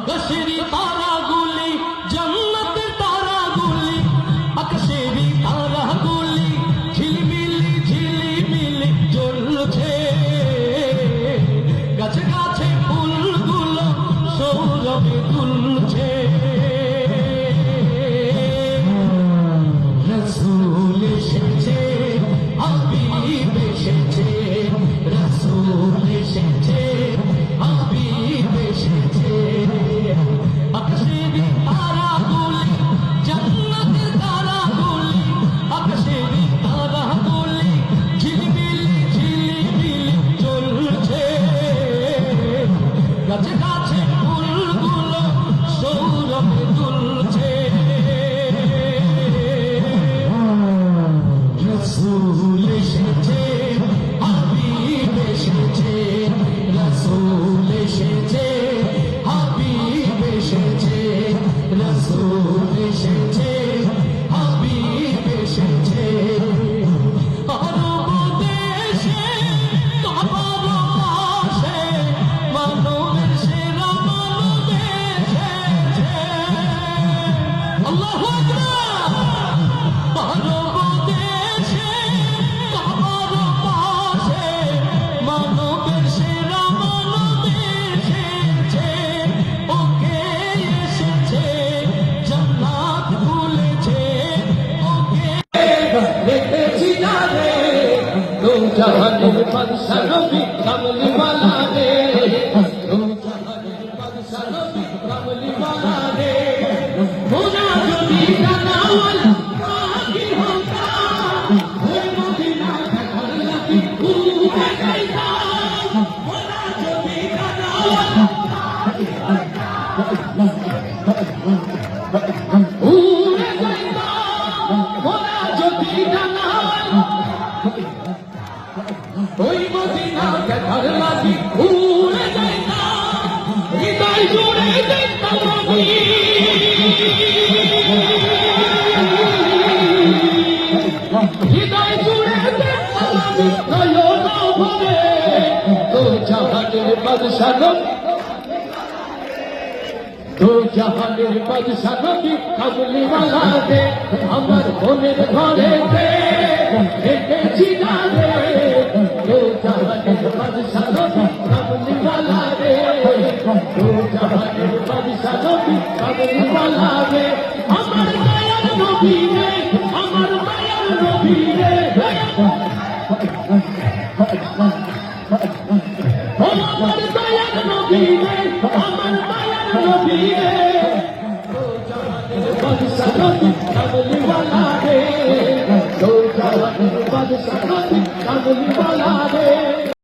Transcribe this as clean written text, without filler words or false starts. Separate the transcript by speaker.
Speaker 1: রশেরি তারাগুলি জান্নাতের তারাগুলি আকাশেরি তারাগুলি ঝিলমিলি ঝিলিমিলি জ্বলছে গাছে গাছে ফুলগুলো সৌরভে দুলছে রসূল এসেছে হাবিব এসেছে রসূল এসেছে হাবিব এসেছে আকাশেরি তারাগুলি জান্নাতের তারাগুলি আকাশেরি তারাগুলি ঝিলমিলি ঝিলিমিলি জ্বলছে গাছে গাছে ফুলগুলো সৌরভে দুলছে রসূল এসেছে হাবিব এসেছে রসূল এসেছে হাবিব এসেছে রসূল এসেছে হাবিব এসেছে আরব দেশে কাবার পাশে মানবের সেরা মানব এসেছে আল্লাহু আকবার আরব দেশে কাবার পাশে মানবের সেরা মানব এসেছে ওকে এসেছে জান্নাত খুলেছে ওকে দেখেছি না রে দো জাহানের বাদশা নবী কামলি ওয়ালা রে দো জাহানের বাদশা নবী কামলি ওয়ালা রে মোনা যদি জানাওয়াল পাগি হোতা ওই মদিনা দেখার লাগি ঘুরে যাইতা মোনা যদি জানাওয়াল ঘুরে যাইতা মোনা যদি জানাওয়াল ওই মদিনা দেখার লাগি ঘুরে যাইতা হৃদয় জুড়ে দেখতাম নবী হৃদয় জুড়ে দেখতাম নবী নয়ন ভরে দো জাহানের বাদশা নবী দো জাহানের বাদশা নবী কামলি ওয়ালা রে আমার মনের ঘরে দেখেছি না রে দো জাহানের বাদশা নবী কামলি ওয়ালা রে দো জাহানের বাদশা নবী কামলি ওয়ালা রে আমার দয়ার নবী রে আমার দয়ার নবী রে আমার দয়ার নবী রে আমার দয়ার নবী রে দো জাহানের বাদশা নবী কামলি ওয়ালা রে দো জাহানের বাদশা নবী কামলি ওয়ালা রে